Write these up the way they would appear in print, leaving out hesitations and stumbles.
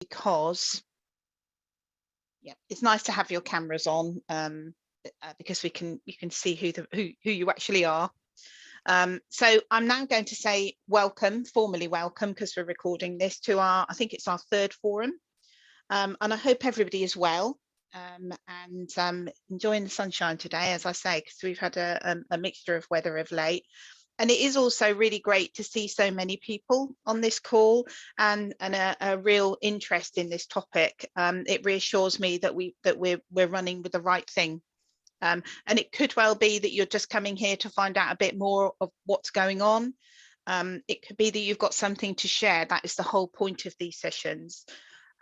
because it's nice to have your cameras on, because you can see who you actually are. So I'm now going to say formally welcome, because we're recording this, to I think it's our third forum. And I hope everybody is well, and enjoying the sunshine today, as I say, because we've had a mixture of weather of late. And it is also really great to see so many people on this call, and a real interest in this topic. It reassures me that we're running with the right thing. And it could well be that you're just coming here to find out a bit more of what's going on. It could be that you've got something to share. That is the whole point of these sessions.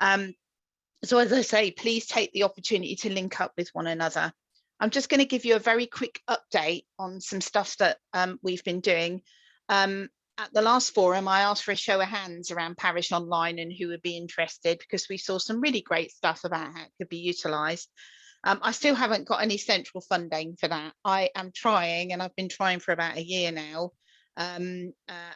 So as I say, please take the opportunity to link up with one another. I'm just going to give you a very quick update on some stuff that we've been doing. At the last forum, I asked for a show of hands around Parish Online and who would be interested, because we saw some really great stuff about how it could be utilised. I still haven't got any central funding for that. I am trying, and I've been trying for about a year now. And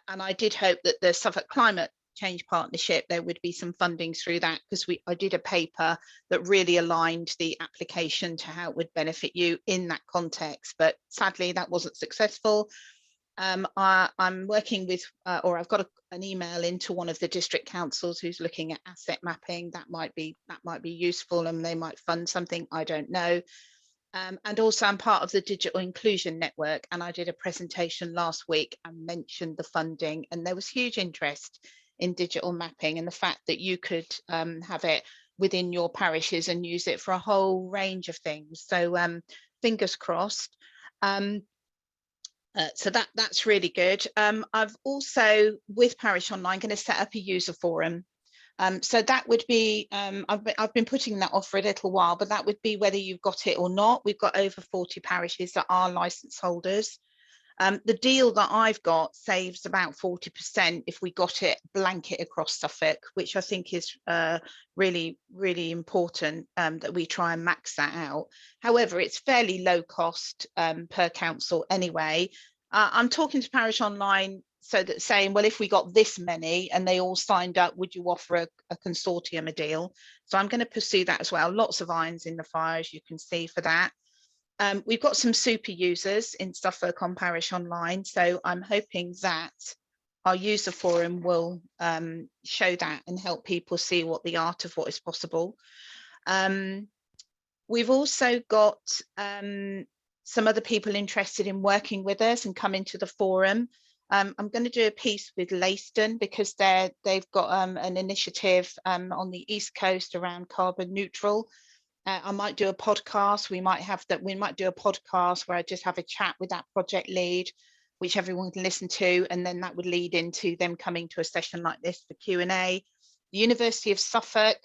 I did hope that the Suffolk Climate Change Partnership, there would be some funding through that, because I did a paper that really aligned the application to how it would benefit you in that context, but sadly that wasn't successful. I'm working with, or I've got an email into one of the district councils who's looking at asset mapping. That might be useful, and they might fund something, I don't know. And also I'm part of the Digital Inclusion Network, and I did a presentation last week and mentioned the funding, and there was huge interest in digital mapping and the fact that you could have it within your parishes and use it for a whole range of things. So fingers crossed. So that's really good. I've also, with Parish Online, going to set up a user forum. So that would be, I've been putting that off for a little while, but that would be whether you've got it or not. We've got over 40 parishes that are licence holders. The deal that I've got saves about 40% if we got it blanket across Suffolk, which I think is really, really important, that we try and max that out. However, it's fairly low cost per council anyway. I'm talking to Parish Online, so that saying, well, if we got this many and they all signed up, would you offer a consortium a deal? So I'm going to pursue that as well. Lots of irons in the fire, as you can see, for that. We've got some super users in Suffolk on Parish Online, so I'm hoping that our user forum will show that and help people see what the art of what is possible. We've also got some other people interested in working with us and coming to the forum. I'm going to do a piece with Leiston, because they've got an initiative on the East Coast around carbon neutral. I might do a podcast. We might do a podcast where I just have a chat with that project lead, which everyone can listen to, and then that would lead into them coming to a session like this for Q&A. The University of Suffolk,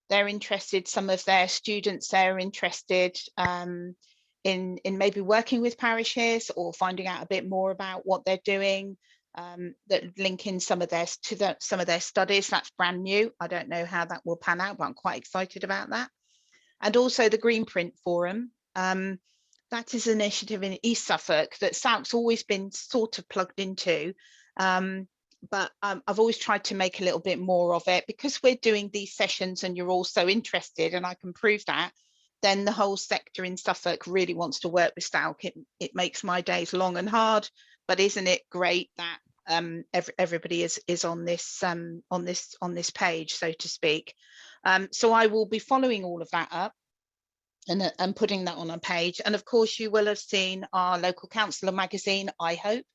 they're interested. Some of their students there are interested in maybe working with parishes or finding out a bit more about what they're doing. That link in some of their studies. That's brand new. I don't know how that will pan out, but I'm quite excited about that. And also the Greenprint Forum. That is an initiative in East Suffolk that SALC's always been sort of plugged into, but I've always tried to make a little bit more of it, because we're doing these sessions and you're all so interested, and I can prove that, then the whole sector in Suffolk really wants to work with SALC. It makes my days long and hard, but isn't it great that everybody is on this page, so to speak. So I will be following all of that up and putting that on a page. And of course, you will have seen our local councillor magazine, I hope,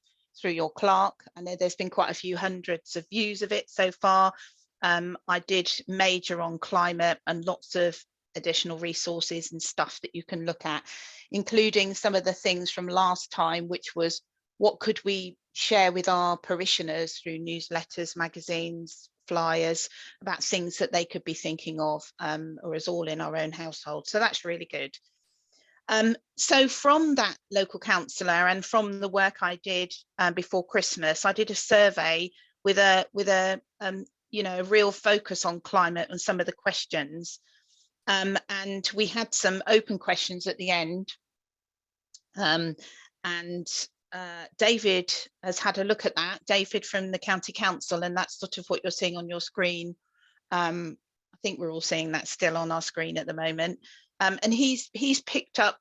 through your clerk. I know there's been quite a few hundreds of views of it so far. I did major on climate and lots of additional resources and stuff that you can look at, including some of the things from last time, which was what could we share with our parishioners through newsletters, magazines, flyers, about things that they could be thinking of, or as all in our own household. So that's really good. So from that local councillor and from the work I did before Christmas, I did a survey with a real focus on climate and some of the questions. And we had some open questions at the end. David has had a look at that, David from the County Council, and that's sort of what you're seeing on your screen. I think we're all seeing that still on our screen at the moment. And he's picked up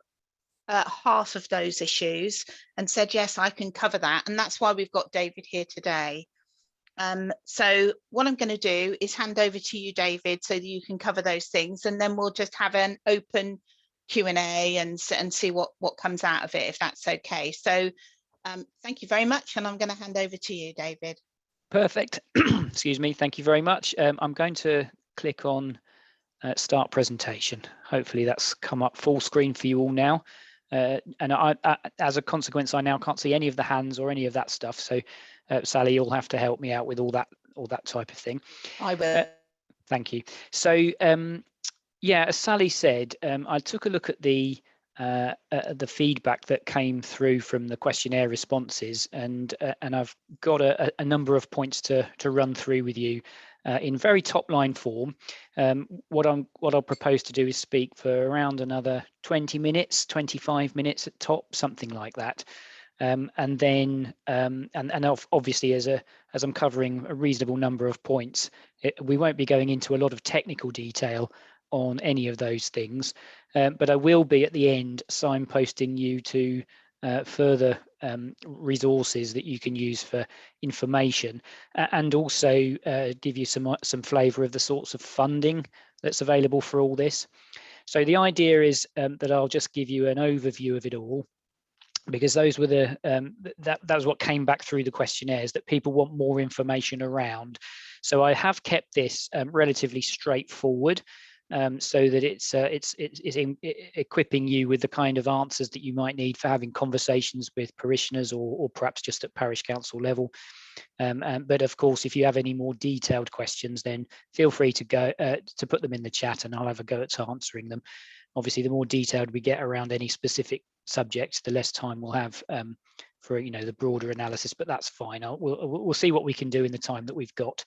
half of those issues and said, yes, I can cover that. And that's why we've got David here today. So what I'm going to do is hand over to you, David, so that you can cover those things, and then we'll just have an open Q&A and see what comes out of it, if that's okay. So thank you very much, and I'm going to hand over to you, David. Perfect. Excuse me. Thank you very much. I'm going to click on start presentation. Hopefully that's come up full screen for you all now. And as a consequence, I now can't see any of the hands or any of that stuff. So Sally, you'll have to help me out with all that type of thing. I will. Thank you. So yeah, as Sally said, I took a look at the feedback that came through from the questionnaire responses, and I've got a number of points to run through with you in very top line form. What I'll propose to do is speak for around another 20 minutes, 25 minutes at top, something like that. And then obviously as I'm covering a reasonable number of points, we won't be going into a lot of technical detail on any of those things, but I will be at the end signposting you to further resources that you can use for information, and also give you some flavour of the sorts of funding that's available for all this. So the idea is that I'll just give you an overview of it all, because those were that was what came back through the questionnaires, that people want more information around. So I have kept this relatively straightforward, so that it's equipping you with the kind of answers that you might need for having conversations with parishioners, or perhaps just at parish council level. But of course, if you have any more detailed questions, then feel free to put them in the chat, and I'll have a go at answering them. Obviously, the more detailed we get around any specific subject, the less time we'll have for the broader analysis. But that's fine. We'll see what we can do in the time that we've got.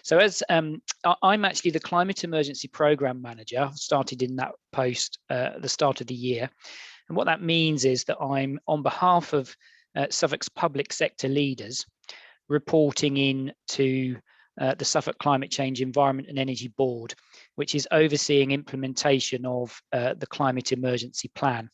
So as I'm actually the Climate Emergency Programme Manager. I've started in that post at the start of the year. And what that means is that I'm on behalf of Suffolk's public sector leaders reporting in to the Suffolk Climate Change Environment and Energy Board, which is overseeing implementation of the Climate Emergency Plan.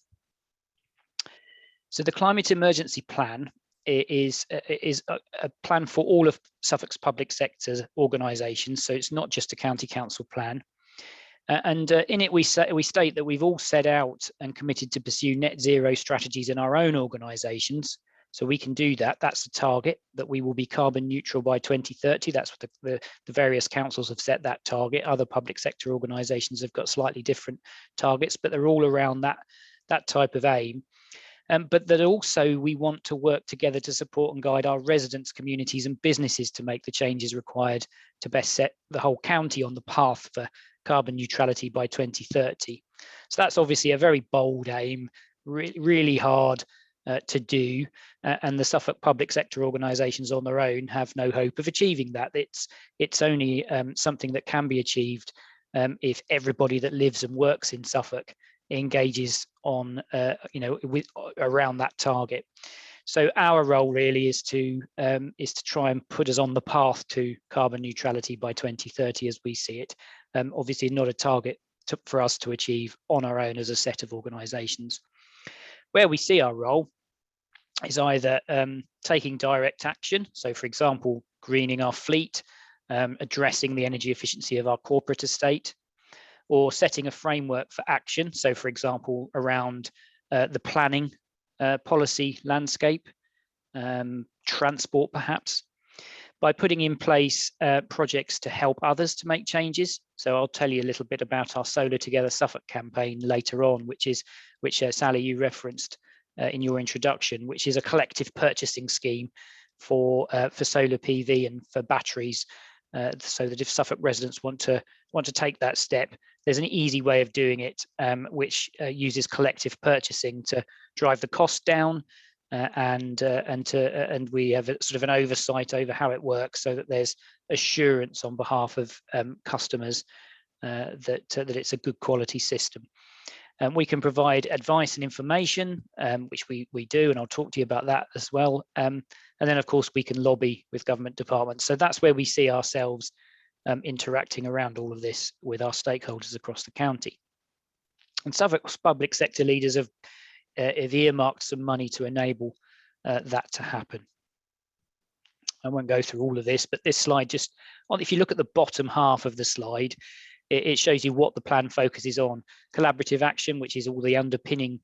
So the Climate Emergency Plan is a plan for all of Suffolk's public sector organisations. So it's not just a county council plan. And in it, we state that we've all set out and committed to pursue net zero strategies in our own organisations. So we can do that. That's the target, that we will be carbon neutral by 2030. That's what the various councils have set that target. Other public sector organisations have got slightly different targets, but they're all around that type of aim. But that also we want to work together to support and guide our residents, communities and businesses to make the changes required to best set the whole county on the path for carbon neutrality by 2030. So that's obviously a very bold aim, really hard to do, and the Suffolk public sector organisations on their own have no hope of achieving that. It's only something that can be achieved if everybody that lives and works in Suffolk engages on around that target. So our role really is to try and put us on the path to carbon neutrality by 2030 as we see it. Obviously not a target for us to achieve on our own as a set of organisations. Where we see our role is either taking direct action, so for example greening our fleet, addressing the energy efficiency of our corporate estate, or setting a framework for action, so for example around the planning policy landscape, transport perhaps, by putting in place projects to help others to make changes. So I'll tell you a little bit about our Solar Together Suffolk campaign later on, which Sally, you referenced in your introduction, which is a collective purchasing scheme for solar PV and for batteries, so that if Suffolk residents want to take that step, there's an easy way of doing it, which uses collective purchasing to drive the cost down, and we have a sort of an oversight over how it works, so that there's assurance on behalf of customers that it's a good quality system. We can provide advice and information, which we do, and I'll talk to you about that as well. And then, of course, we can lobby with government departments. So that's where we see ourselves interacting around all of this with our stakeholders across the county. And Suffolk's public sector leaders have earmarked some money to enable that to happen. I won't go through all of this, but this slide just, if you look at the bottom half of the slide, it shows you what the plan focuses on. Collaborative action, which is all the underpinning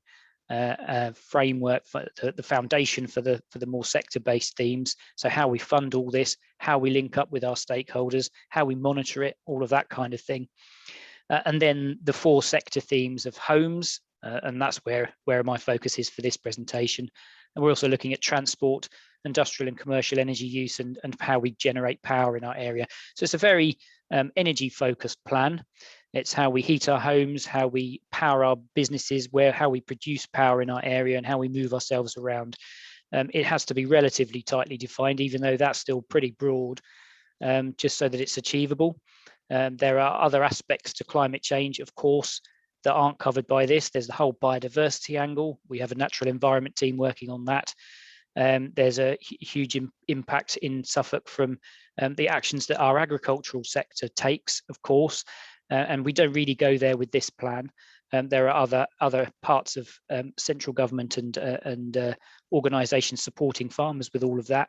framework for the foundation for the more sector-based themes. So how we fund all this, how we link up with our stakeholders, how we monitor it, all of that kind of thing. And then the 4 sector themes of homes, and that's where my focus is for this presentation. And we're also looking at transport, industrial and commercial energy use, and how we generate power in our area. So it's a very energy focused plan. It's how we heat our homes, how we power our businesses, how we produce power in our area, and how we move ourselves around. It has to be relatively tightly defined, even though that's still pretty broad, just so that it's achievable. There are other aspects to climate change, of course, that aren't covered by this. There's the whole biodiversity angle. We have a natural environment team working on that. There's a huge impact in Suffolk from the actions that our agricultural sector takes, of course, and we don't really go there with this plan. There are other parts of central government and organisations supporting farmers with all of that.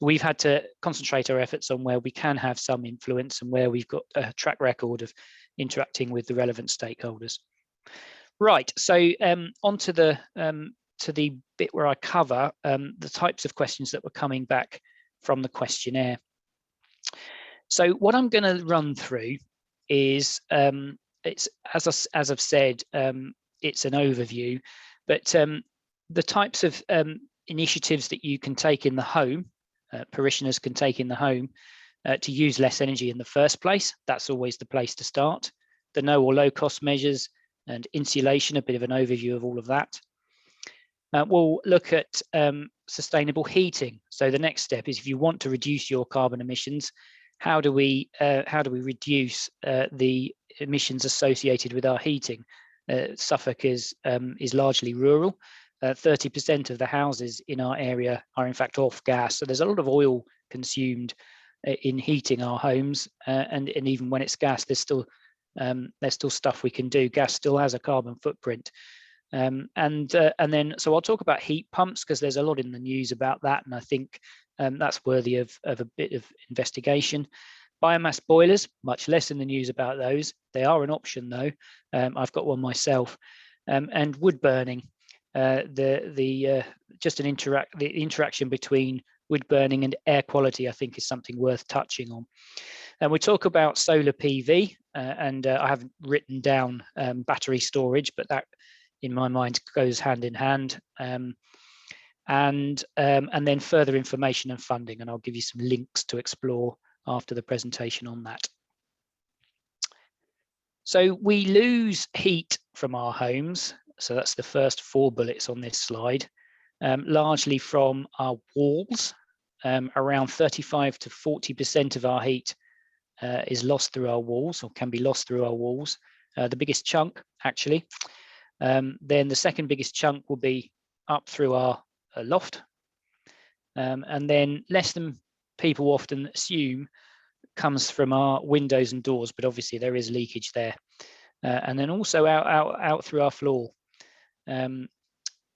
We've had to concentrate our efforts on where we can have some influence and where we've got a track record of interacting with the relevant stakeholders. Right, so on to the bit where I cover the types of questions that were coming back from the questionnaire. So what I'm going to run through is, it's as I've said, it's an overview, but the types of initiatives that you can take in the home, parishioners can take in the home to use less energy in the first place. That's always the place to start. The no or low cost measures and insulation, a bit of an overview of all of that. We'll look at sustainable heating. So the next step is, if you want to reduce your carbon emissions, how do we reduce the emissions associated with our heating? Suffolk is largely rural. 30% of the houses in our area are in fact off gas. So there's a lot of oil consumed in heating our homes, and even when it's gas, there's still stuff we can do. Gas still has a carbon footprint. And then, so I'll talk about heat pumps, because there's a lot in the news about that, and I think that's worthy of a bit of investigation. Biomass boilers, much less in the news about those. They are an option though. I've got one myself. And wood burning, the interaction between wood burning and air quality, I think, is something worth touching on. And we talk about solar PV, and I haven't written down battery storage, but that, in my mind, goes hand in hand. And then further information and funding, and I'll give you some links to explore after the presentation on that. So we lose heat from our homes, so that's the first 4 bullets on this slide, largely from our walls. Around 35 to 40% of our heat is lost through our walls, or can be lost through our walls. The biggest chunk, actually. Then the second biggest chunk will be up through our loft. And then less than people often assume comes from our windows and doors, but obviously there is leakage there. And then also out through our floor.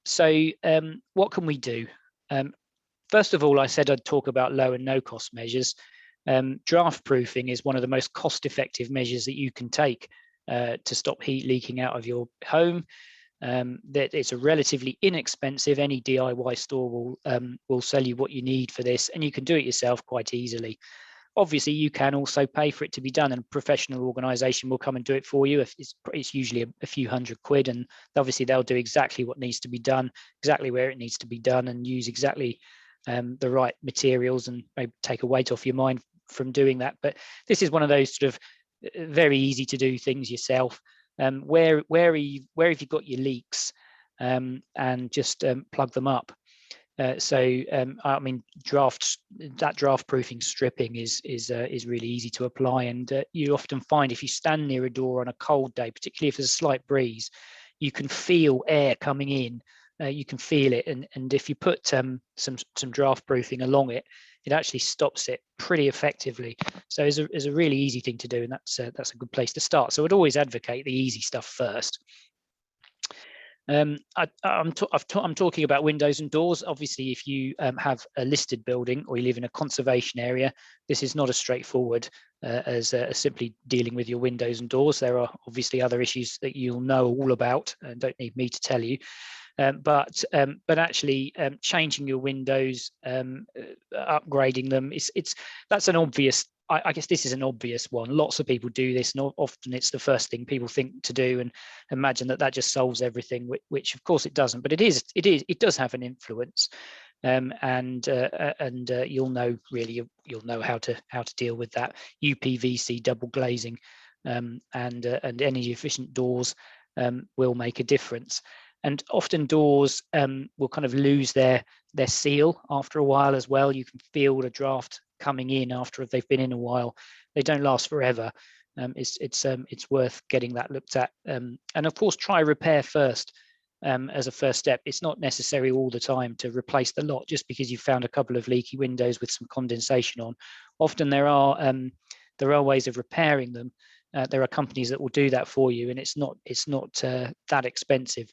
So what can we do? First of all, I said I'd talk about low and no cost measures. Draft proofing is one of the most cost-effective measures that you can take to stop heat leaking out of your home. That it's a relatively inexpensive. Any DIY store will sell you what you need for this, and you can do it yourself quite easily. Obviously, you can also pay for it to be done, and a professional organisation will come and do it for you. It's usually a few £100, and obviously they'll do exactly what needs to be done, exactly where it needs to be done, and use exactly the right materials, and maybe take a weight off your mind from doing that. But this is one of those sort of very easy to do things yourself. Where have you got your leaks, and just plug them up. I mean, that draft proofing stripping is really easy to apply, and you often find if you stand near a door on a cold day, particularly if there's a slight breeze, you can feel air coming in you can feel it, and if you put some draft proofing along it, it actually stops it pretty effectively. So it's a really easy thing to do, and that's a good place to start. So I'd always advocate the easy stuff first. I'm talking about windows and doors. Obviously, if you have a listed building or you live in a conservation area, this is not as straightforward as simply dealing with your windows and doors. There are obviously other issues that you'll know all about and don't need me to tell you. But actually changing your windows, upgrading them, that's an obvious. I guess this is an obvious one. Lots of people do this, and often it's the first thing people think to do, and imagine that just solves everything, which of course it doesn't. But it does have an influence, and you'll know you'll know how to deal with that. UPVC double glazing and energy efficient doors will make a difference. And often doors will kind of lose their seal after a while as well. You can feel the draft coming in after they've been in a while. They don't last forever. It's worth getting that looked at. And of course, try repair first as a first step. It's not necessary all the time to replace the lot just because you've found a couple of leaky windows with some condensation on. Often there are ways of repairing them. There are companies that will do that for you, and it's not that expensive.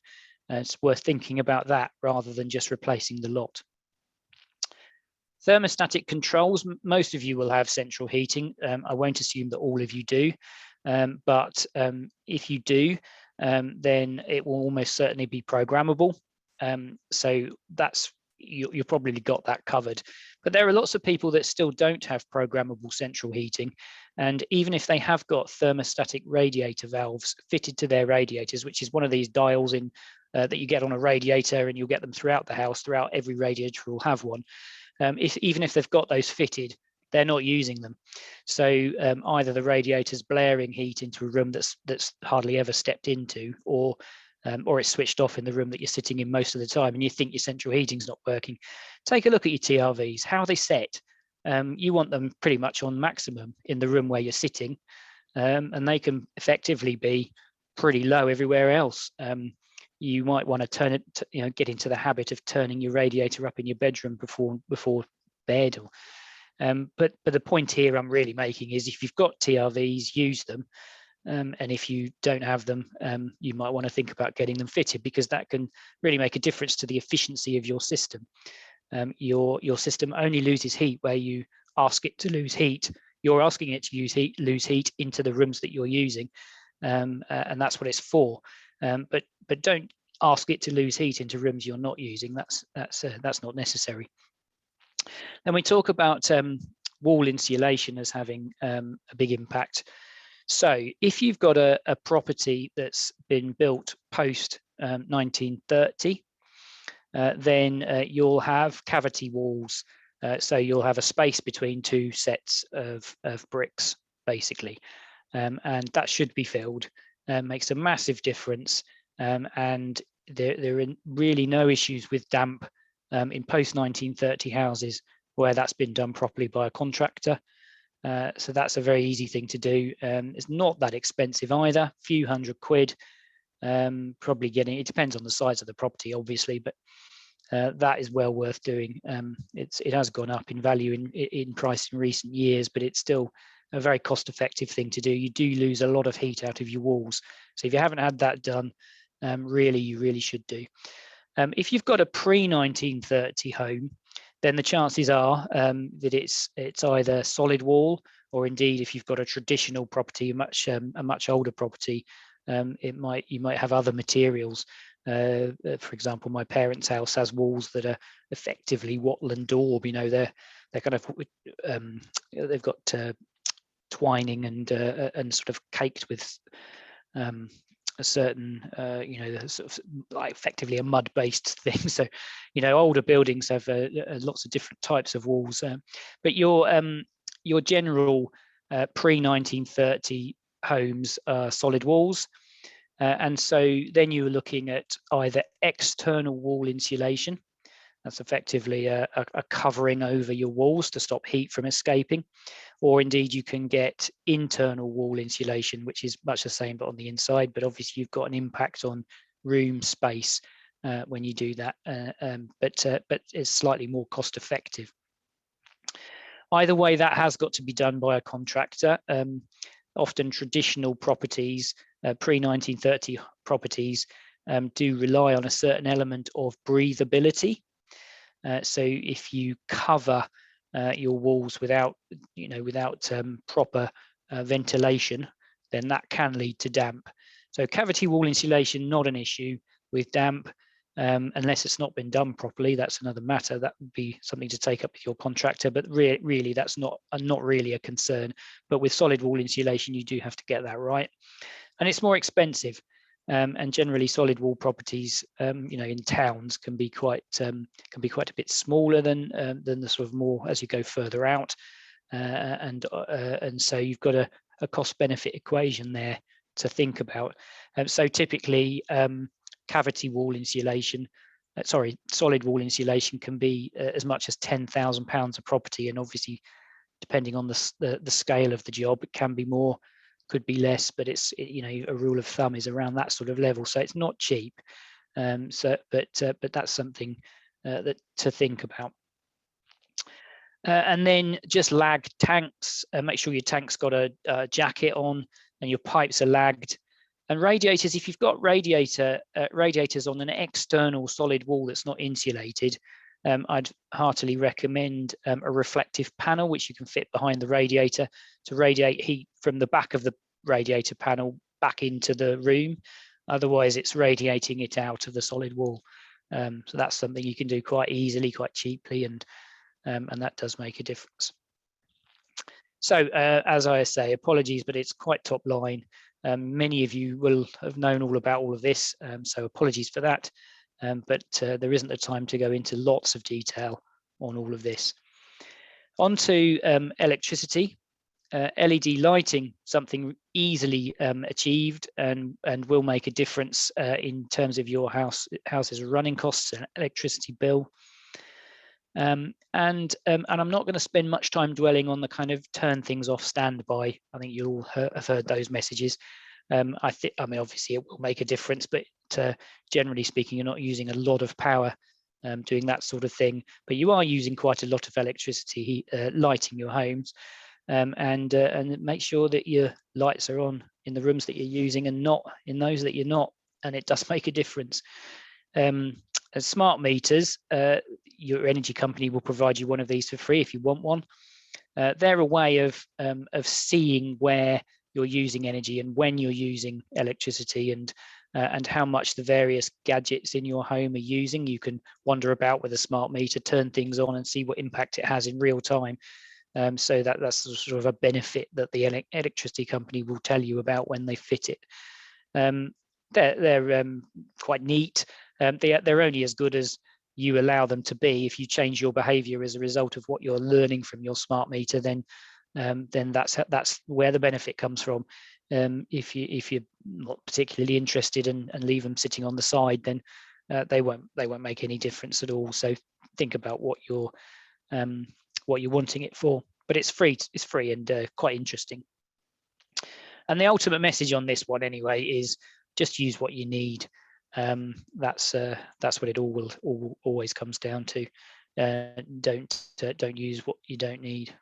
It's worth thinking about that rather than just replacing the lot. Thermostatic controls, most of you will have central heating. I won't assume that all of you do, but if you do, then it will almost certainly be programmable. So that's you've probably got that covered. But there are lots of people that still don't have programmable central heating. And even if they have got thermostatic radiator valves fitted to their radiators, which is one of these dials in that you get on a radiator, and you'll get them throughout the house, throughout every radiator will have one. Even if they've got those fitted, they're not using them. So either the radiator's blaring heat into a room that's hardly ever stepped into, or it's switched off in the room that you're sitting in most of the time, and you think your central heating's not working. Take a look at your TRVs, how are they set? You want them pretty much on maximum in the room where you're sitting, and they can effectively be pretty low everywhere else. You might want to turn it, get into the habit of turning your radiator up in your bedroom before bed. But the point here I'm really making is, if you've got TRVs, use them. And if you don't have them, you might want to think about getting them fitted, because that can really make a difference to the efficiency of your system. Your system only loses heat where you ask it to lose heat. You're asking it to lose heat into the rooms that you're using, and that's what it's for. But don't ask it to lose heat into rooms you're not using. That's not necessary. Then we talk about wall insulation as having a big impact. So if you've got a property that's been built post 1930, then you'll have cavity walls. So you'll have a space between two sets of bricks, basically, and that should be filled. Makes a massive difference, and there are really no issues with damp in post 1930 houses where that's been done properly by a contractor. So that's a very easy thing to do. It's not that expensive either, a few £100. Probably getting, it depends on the size of the property, obviously, but that is well worth doing. It has gone up in value in price in recent years, but it's still a very cost-effective thing to do. You do lose a lot of heat out of your walls. So if you haven't had that done, you really should do. If you've got a pre-1930 home, then the chances are that it's either solid wall, or indeed, if you've got a traditional property, a much older property, you might have other materials. For example, my parents' house has walls that are effectively wattle and daub. They're kind of they've got twining and sort of caked with a certain sort of like effectively a mud-based thing. So older buildings have lots of different types of walls, but your general pre-1930 homes are solid walls, and so then you're looking at either external wall insulation. That's effectively a covering over your walls to stop heat from escaping. Or indeed, you can get internal wall insulation, which is much the same, but on the inside. But obviously, you've got an impact on room space when you do that, but it's slightly more cost effective. Either way, that has got to be done by a contractor. Often traditional properties, pre-1930 properties, do rely on a certain element of breathability. So if you cover your walls without proper ventilation, then that can lead to damp. So cavity wall insulation, not an issue. With damp, unless it's not been done properly, that's another matter. That would be something to take up with your contractor, but really that's not really a concern. But with solid wall insulation, you do have to get that right, and it's more expensive. And generally, solid wall properties, in towns, can be quite a bit smaller than the sort of more as you go further out, and so you've got a cost benefit equation there to think about. So typically, cavity wall insulation, solid wall insulation can be as much as £10,000 a property, and obviously, depending on the scale of the job, it can be more, could be less, but a rule of thumb is around that sort of level. So it's not cheap. But that's something that to think about. And then just lag tanks. Make sure your tank's got a jacket on and your pipes are lagged. And radiators, if you've got radiators on an external solid wall that's not insulated, I'd heartily recommend a reflective panel, which you can fit behind the radiator to radiate heat from the back of the radiator panel back into the room. Otherwise, it's radiating it out of the solid wall. So that's something you can do quite easily, quite cheaply, and that does make a difference. So as I say, apologies, but it's quite top line. Many of you will have known all about all of this, so apologies for that. But there isn't the time to go into lots of detail on all of this. On to electricity. LED lighting, something easily achieved and will make a difference in terms of your house's running costs and electricity bill. And I'm not going to spend much time dwelling on the kind of turn things off standby. I think you all have heard those messages. I mean, obviously it will make a difference, but generally speaking, you're not using a lot of power doing that sort of thing. But you are using quite a lot of electricity lighting your homes, and make sure that your lights are on in the rooms that you're using and not in those that you're not. And it does make a difference. Smart meters, your energy company will provide you one of these for free if you want one. They're a way of seeing where you're using energy and when you're using electricity, and how much the various gadgets in your home are using. You can wander about with a smart meter, turn things on and see what impact it has in real time. So that's sort of a benefit that the electricity company will tell you about when they fit it. They're quite neat. They're only as good as you allow them to be. If you change your behavior as a result of what you're learning from your smart meter, then that's where the benefit comes from. If you're not particularly interested and leave them sitting on the side, then they won't make any difference at all. So think about what you're wanting it for. But it's free and quite interesting. And the ultimate message on this one anyway is just use what you need. That's what it all always comes down to. Don't use what you don't need.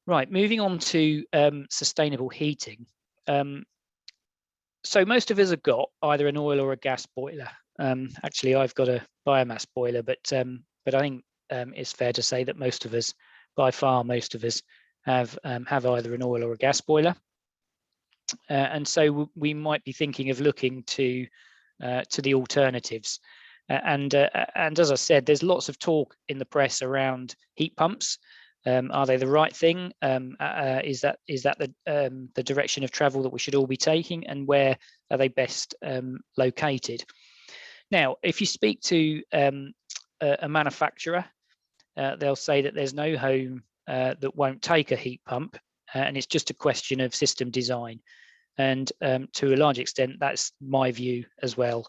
Right, moving on to sustainable heating. So most of us have got either an oil or a gas boiler. Actually, I've got a biomass boiler, but I think it's fair to say that most of us, by far most of us, have either an oil or a gas boiler. And so we might be thinking of looking to the alternatives. And as I said, there's lots of talk in the press around heat pumps. Are they the right thing? Is that the direction of travel that we should all be taking? And where are they best located? Now, if you speak to a manufacturer, they'll say that there's no home that won't take a heat pump, and it's just a question of system design. And to a large extent, that's my view as well.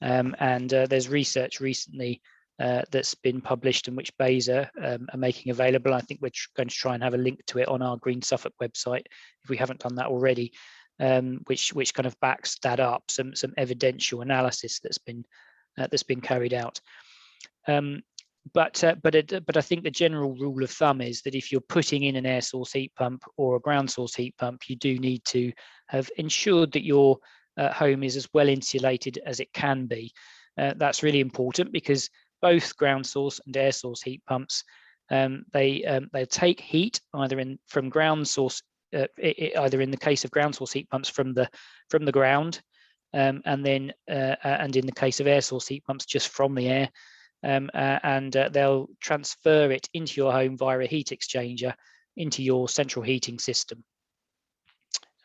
And there's research recently that's been published and which BEIS are making available. I think we're going to try and have a link to it on our Green Suffolk website if we haven't done that already. which kind of backs that up, some evidential analysis that's been carried out. But I think the general rule of thumb is that if you're putting in an air source heat pump or a ground source heat pump, you do need to have ensured that your home is as well insulated as it can be. That's really important, because both ground source and air source heat pumps, they take heat either from ground source, either in the case of ground source heat pumps from the ground, and in the case of air source heat pumps just from the air. They'll transfer it into your home via a heat exchanger into your central heating system.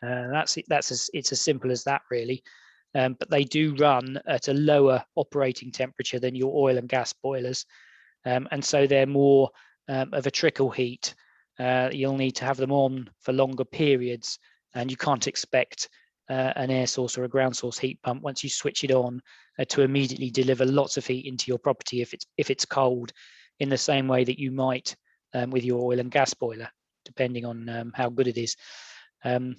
It's as simple as that, really. But they do run at a lower operating temperature than your oil and gas boilers, and so they're more of a trickle heat. You'll need to have them on for longer periods, and you can't expect an air source or a ground source heat pump, once you switch it on, to immediately deliver lots of heat into your property if it's cold, in the same way that you might with your oil and gas boiler, depending on how good it is. Yeah,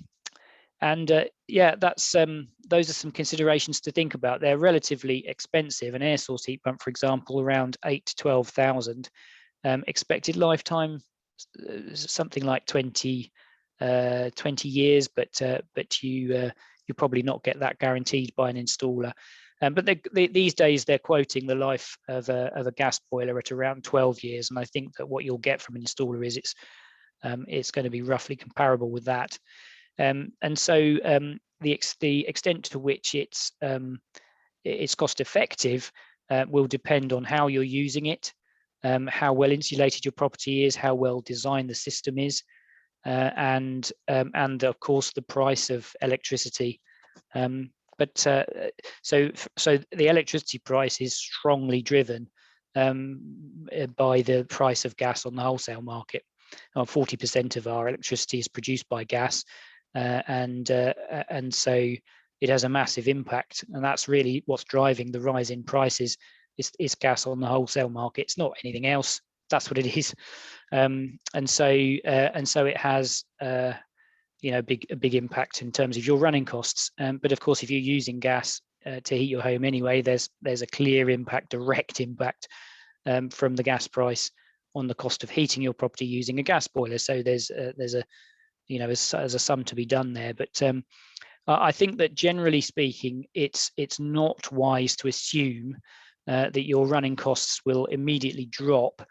those are some considerations to think about. They're relatively expensive. An air source heat pump, for example, around 8,000 to 12,000. Expected lifetime, something like 20 years, but you probably not get that guaranteed by an installer. But these days they're quoting the life of a gas boiler at around 12 years, and I think that what you'll get from an installer is it's going to be roughly comparable with that. And so the extent to which it's cost effective will depend on how you're using it, how well insulated your property is, how well designed the system is, and of course the price of electricity. So the electricity price is strongly driven by the price of gas on the wholesale market. 40% of our electricity is produced by gas, and so it has a massive impact, and that's really what's driving the rise in prices. Is gas on the wholesale market. It's not anything else. That's what it is. And so it has a big impact in terms of your running costs. But of course, if you're using gas to heat your home anyway, there's a clear impact, direct impact from the gas price on the cost of heating your property using a gas boiler. So there's a sum to be done there. But I think that generally speaking, it's not wise to assume that your running costs will immediately drop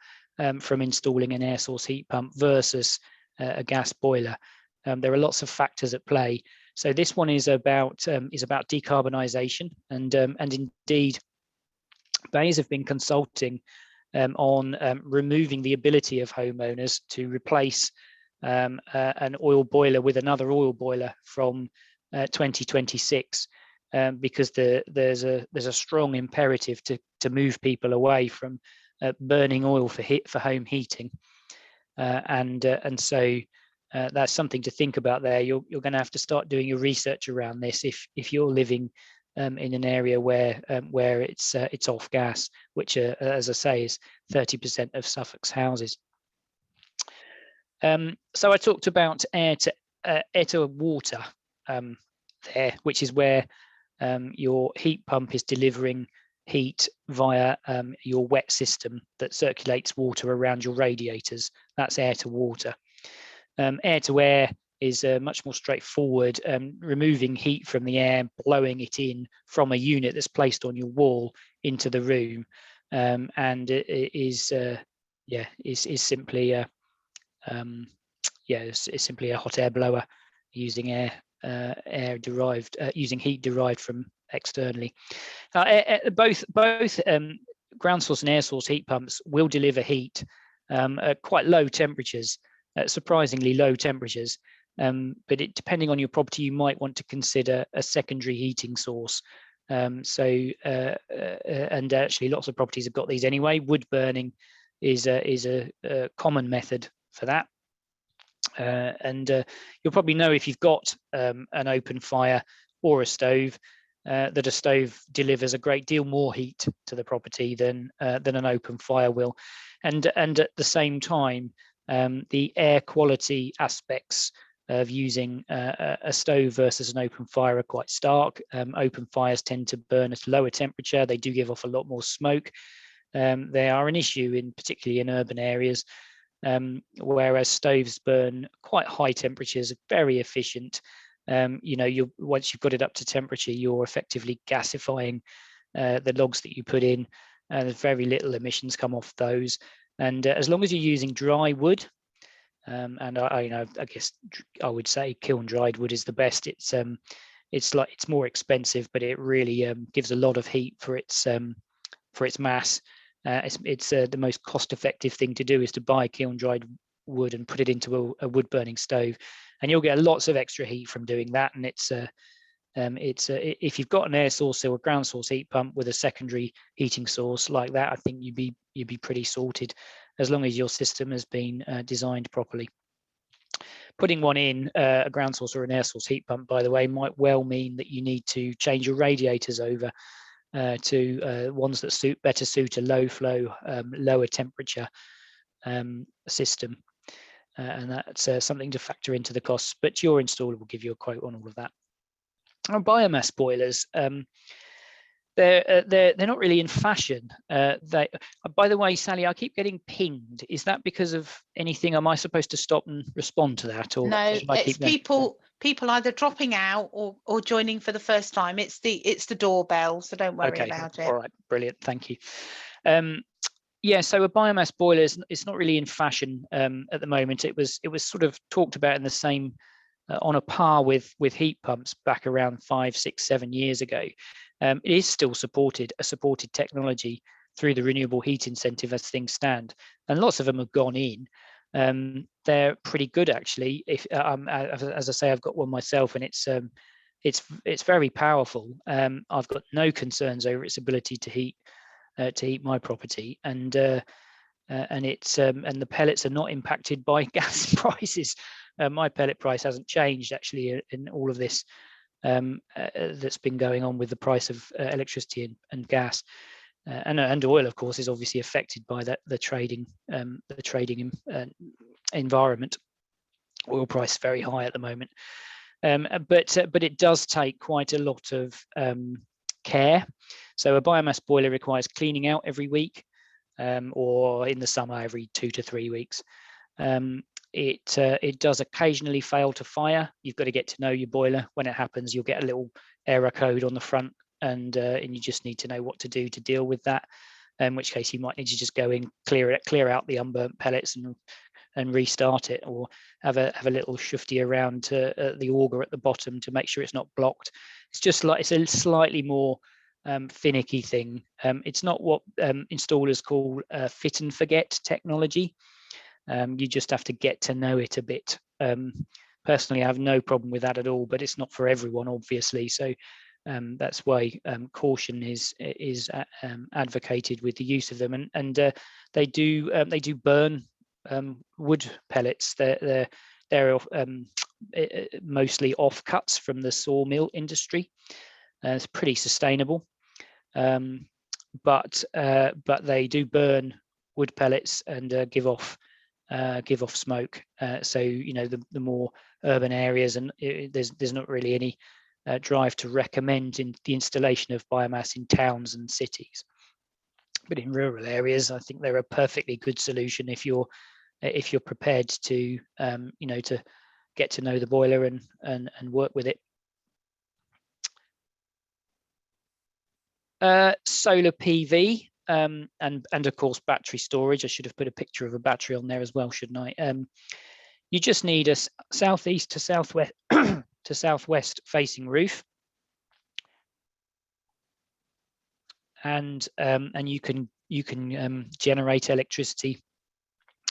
from installing an air source heat pump versus a gas boiler. There are lots of factors at play. So this one is about decarbonisation, and indeed, BEIS have been consulting on removing the ability of homeowners to replace an oil boiler with another oil boiler from 2026, because there's a strong imperative to move people away from burning oil for home heating, and so that's something to think about there. You're going to have to start doing your research around this if you're living in an area where it's off gas, which, as I say, is 30% of Suffolk's houses. So I talked about air to water there, which is where your heat pump is delivering heat via your wet system that circulates water around your radiators. That's air to water. Air to air is much more straightforward, removing heat from the air, blowing it in from a unit that's placed on your wall into the room, and it is simply it's simply a hot air blower using using heat derived from externally. Both ground source and air source heat pumps will deliver heat at quite low temperatures, surprisingly low temperatures. But depending on your property, you might want to consider a secondary heating source. And actually, lots of properties have got these anyway. Wood burning is a common method for that. And you'll probably know, if you've got an open fire or a stove, that a stove delivers a great deal more heat to the property than an open fire will. And at the same time, the air quality aspects of using a stove versus an open fire are quite stark. Open fires tend to burn at a lower temperature. They do give off a lot more smoke. They are an issue particularly in urban areas, whereas stoves burn quite high temperatures, very efficient. Once you've got it up to temperature, you're effectively gasifying the logs that you put in, and there's very little emissions come off those. And as long as you're using dry wood, and I guess I would say kiln dried wood is the best. It's more expensive, but it really gives a lot of heat for its mass. It's the most cost-effective thing to do is to buy kiln dried wood and put it into a wood burning stove, and you'll get lots of extra heat from doing that. And if you've got an air source or a ground source heat pump with a secondary heating source like that, I think you'd be pretty sorted, as long as your system has been designed properly. Putting one in, a ground source or an air source heat pump, by the way, might well mean that you need to change your radiators over to ones that better suit a low flow, lower temperature system. And that's something to factor into the costs, but your installer will give you a quote on all of that. On biomass boilers, they're not really in fashion. By the way, Sally, I keep getting pinged. Is that because of anything? Am I supposed to stop and respond to that, or no? Should I It's people either dropping out or joining for the first time. It's the doorbell, so don't worry about it. All right, brilliant, thank you. Yeah, so a biomass boiler it's not really in fashion at the moment. It was sort of talked about in the same on a par with heat pumps back around 5, 6, 7 years ago. It is still a supported technology through the renewable heat incentive as things stand, and lots of them have gone in. They're pretty good actually. If as I say, I've got one myself, and it's very powerful. I've got no concerns over its ability to heat my property, and the pellets are not impacted by gas prices. My pellet price hasn't changed actually in all of this that's been going on with the price of electricity and gas, and oil, of course, is obviously affected by the trading environment. Oil price is very high at the moment, but it does take quite a lot of care. So a biomass boiler requires cleaning out every week, or in the summer every 2 to 3 weeks. It does occasionally fail to fire. You've got to get to know your boiler. When it happens, you'll get a little error code on the front, and you just need to know what to do to deal with that. In which case, you might need to just go in, clear out the unburnt pellets, and restart it, or have a little shufty around to the auger at the bottom to make sure it's not blocked. It's a slightly more finicky thing. It's not what installers call fit and forget technology. You just have to get to know it a bit. Personally, I have no problem with that at all, but it's not for everyone, obviously. So that's why caution is advocated with the use of them, and they do burn wood pellets. They're mostly offcuts from the sawmill industry. It's pretty sustainable, but they do burn wood pellets and give off smoke. So the more urban areas, and there's not really any drive to recommend in the installation of biomass in towns and cities. But in rural areas, I think they're a perfectly good solution if you're prepared to to get to know the boiler and work with it. Solar PV and of course battery storage. I should have put a picture of a battery on there as well, shouldn't I? You just need a southeast to southwest to southwest facing roof, and you can generate electricity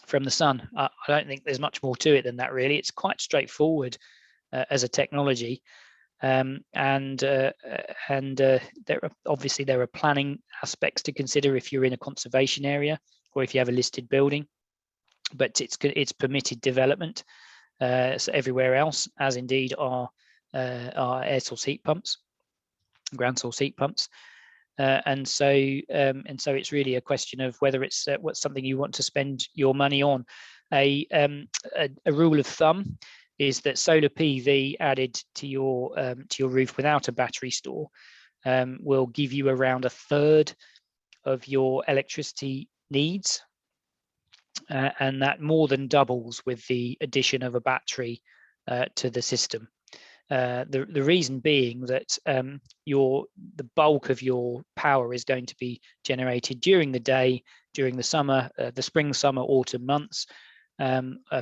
from the sun. I don't think there's much more to it than that, really. It's quite straightforward as a technology. There are planning aspects to consider if you're in a conservation area or if you have a listed building, but it's permitted development so everywhere else, as indeed are air source heat pumps, ground source heat pumps, and so it's really a question of whether it's what's something you want to spend your money on. A rule of thumb is that solar PV added to your roof without a battery store will give you around a third of your electricity needs, and that more than doubles with the addition of a battery to the system. The reason being that the bulk of your power is going to be generated during the day, during the summer, the spring, summer, autumn months,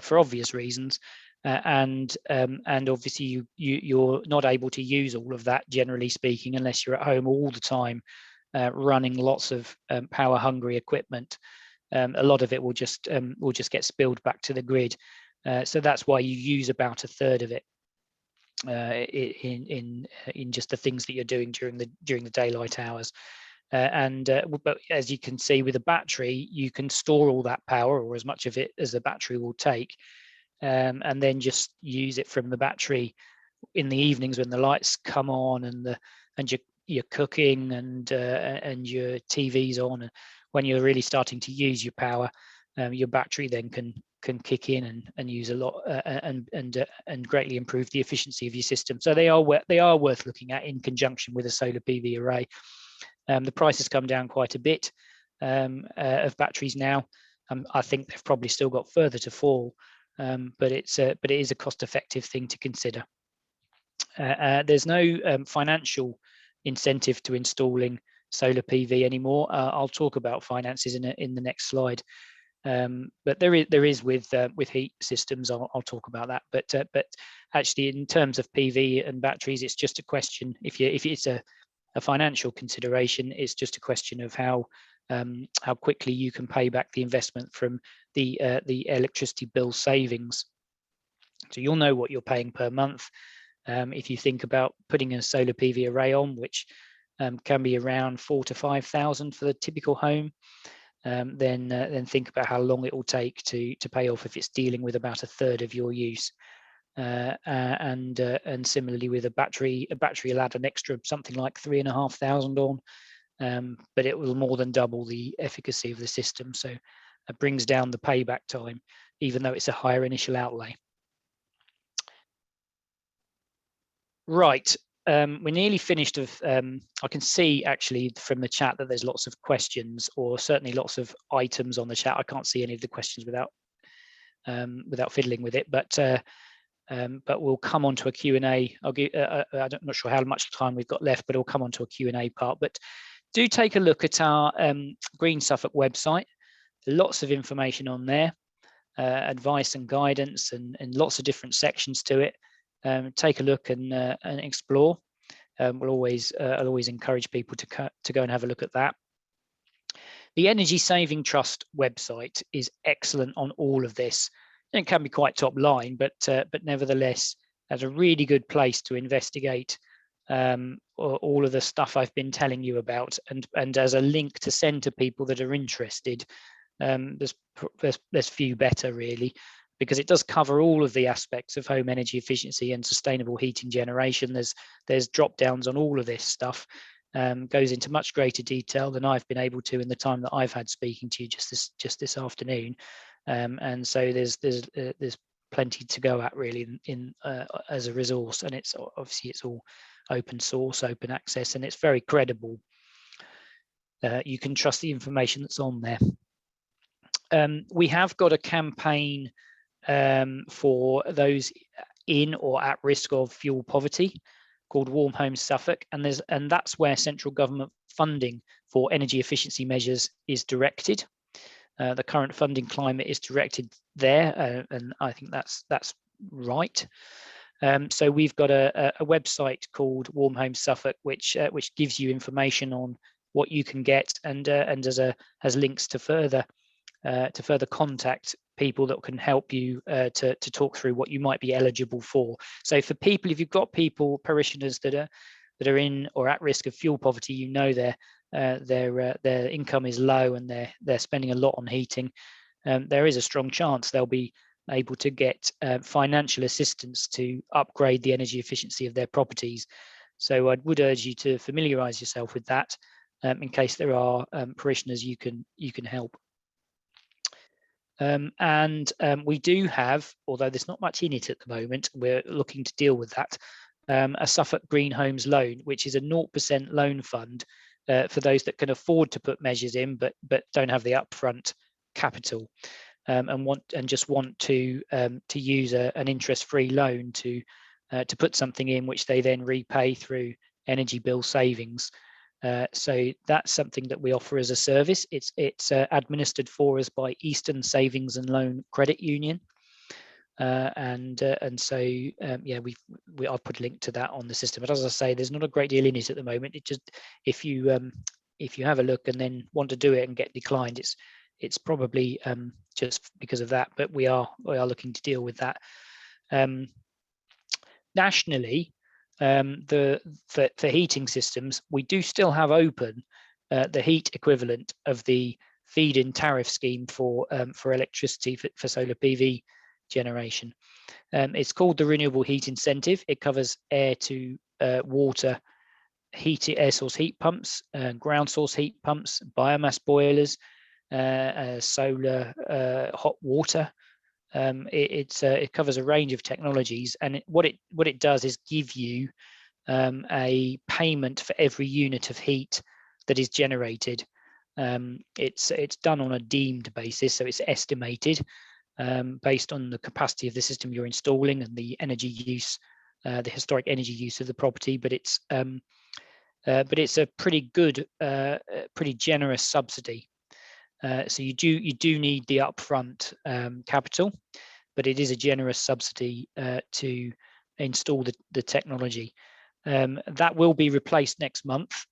for obvious reasons, and obviously you're not able to use all of that, generally speaking, unless you're at home all the time running lots of power hungry equipment. A lot of it will just get spilled back to the grid, so that's why you use about a third of it in just the things that you're doing during the daylight hours. But as you can see, with a battery, you can store all that power, or as much of it as the battery will take, and then just use it from the battery in the evenings when the lights come on and you're cooking and your TV's on, and when you're really starting to use your power, your battery then can kick in and use a lot and greatly improve the efficiency of your system. So they are worth looking at in conjunction with a solar PV array. The price has come down quite a bit of batteries now. I think they've probably still got further to fall, but it is a cost-effective thing to consider. There's no financial incentive to installing solar PV anymore. I'll talk about finances in the next slide. But there is with heat systems. I'll talk about that. But actually, in terms of PV and batteries, it's just a question. If it's a financial consideration, it's just a question of how quickly you can pay back the investment from the electricity bill savings. So you'll know what you're paying per month. If you think about putting a solar PV array on, which can be around 4,000 to 5,000 for the typical home, then think about how long it will take to pay off if it's dealing with about a third of your use. And similarly with a battery will add an extra something like 3,500 on, but it will more than double the efficacy of the system. So it brings down the payback time, even though it's a higher initial outlay. Right, we're nearly finished. I can see actually from the chat that there's lots of questions, or certainly lots of items on the chat. I can't see any of the questions without fiddling with it, but we'll come on to a Q&A. I'm not sure how much time we've got left, but we'll come on to a Q&A part. But do take a look at our Green Suffolk website. Lots of information on there, advice and guidance, and lots of different sections to it. Take a look and explore. I'll always encourage people to go and have a look at that. The Energy Saving Trust website is excellent on all of this. It can be quite top line, but nevertheless, that's a really good place to investigate all of the stuff I've been telling you about, and as a link to send to people that are interested. There's few better really, because it does cover all of the aspects of home energy efficiency and sustainable heating generation. There's drop downs on all of this stuff. Goes into much greater detail than I've been able to in the time that I've had speaking to you just this afternoon. And so there's plenty to go at really in as a resource, and it's obviously it's all open source, open access, and it's very credible. You can trust the information that's on there. We have got a campaign for those in or at risk of fuel poverty called Warm Homes Suffolk, and that's where central government funding for energy efficiency measures is directed. The current funding climate is directed there, and I think that's right. So we've got a website called Warm Homes Suffolk, which gives you information on what you can get, and has links to further contact people that can help you to talk through what you might be eligible for. So for people, if you've got parishioners that are in or at risk of fuel poverty, you know their income is low and they're spending a lot on heating, there is a strong chance they'll be able to get financial assistance to upgrade the energy efficiency of their properties. So I would urge you to familiarise yourself with that in case there are parishioners you can help. We do have, although there's not much in it at the moment, we're looking to deal with that, a Suffolk Green Homes loan, which is a 0% loan fund for those that can afford to put measures in, but don't have the upfront capital, and just want to use an interest-free loan to put something in, which they then repay through energy bill savings. So that's something that we offer as a service. It's administered for us by Eastern Savings and Loan Credit Union, and so yeah, I'll put a link to that on the system. But as I say, there's not a great deal in it at the moment. It just, if you have a look and then want to do it and get declined, it's probably just because of that. But we are looking to deal with that. Nationally, for heating systems, we do still have open the heat equivalent of the feed-in tariff scheme for electricity for solar PV generation. It's called the Renewable Heat Incentive. It covers air to water air source heat pumps, ground source heat pumps, biomass boilers, solar hot water. It covers a range of technologies, and what it does is give you a payment for every unit of heat that is generated. It's done on a deemed basis, so it's estimated based on the capacity of the system you're installing and the energy use, the historic energy use of the property. But it's a pretty good, pretty generous subsidy. So you do need the upfront capital, but it is a generous subsidy to install the technology. That will be replaced next month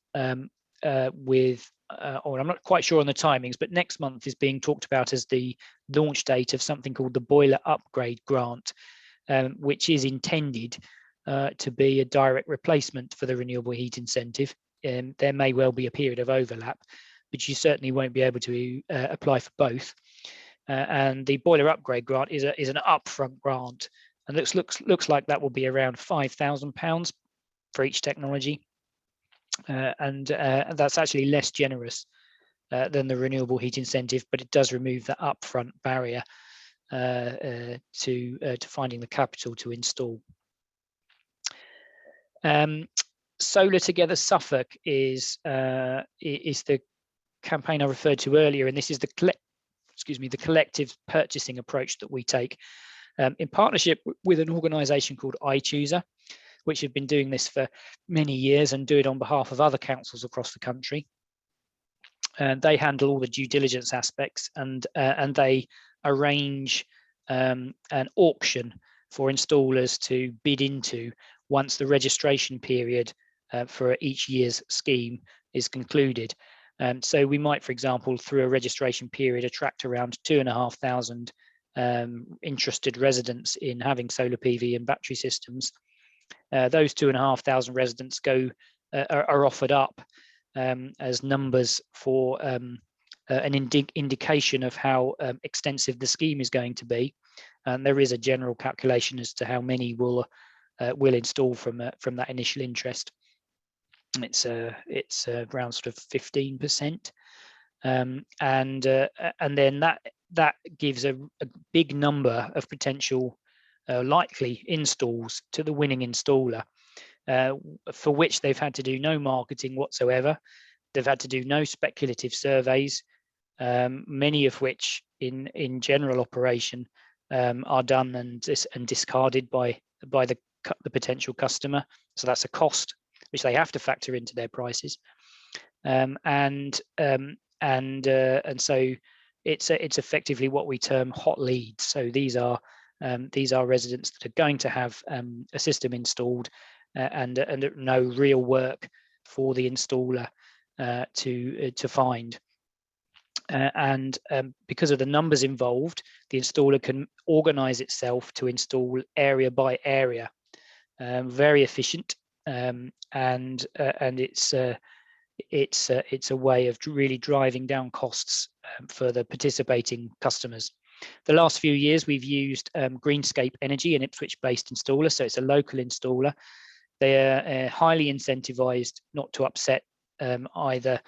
with, or I'm not quite sure on the timings, but next month is being talked about as the launch date of something called the Boiler Upgrade Grant, which is intended to be a direct replacement for the Renewable Heat Incentive. There may well be a period of overlap, but you certainly won't be able to apply for both. And the Boiler Upgrade Grant is an upfront grant, and looks like that will be around £5,000 for each technology, and that's actually less generous than the Renewable Heat Incentive, but it does remove that upfront barrier to finding the capital to install. Solar Together Suffolk is the campaign I referred to earlier, and this is the collective purchasing approach that we take in partnership with an organisation called iChooser, which have been doing this for many years and do it on behalf of other councils across the country. And they handle all the due diligence aspects, and they arrange an auction for installers to bid into once the registration period for each year's scheme is concluded. So we might, for example, through a registration period, attract around 2,500 interested residents in having solar PV and battery systems. Those 2,500 residents are offered up as numbers for an indication of how extensive the scheme is going to be, and there is a general calculation as to how many will install from that initial interest. It's around sort of 15%, and then that gives a big number of potential likely installs to the winning installer, for which they've had to do no marketing whatsoever. They've had to do no speculative surveys, many of which in general operation are done and discarded by the potential customer. So that's a cost which they have to factor into their prices, and so it's effectively what we term hot leads. So these are residents that are going to have a system installed and no real work for the installer to find. And because of the numbers involved, the installer can organize itself to install area by area. Very efficient, and it's a way of really driving down costs for the participating customers. The last few years, we've used Greenscape Energy, an Ipswich-based installer, so it's a local installer. They are highly incentivized not to upset either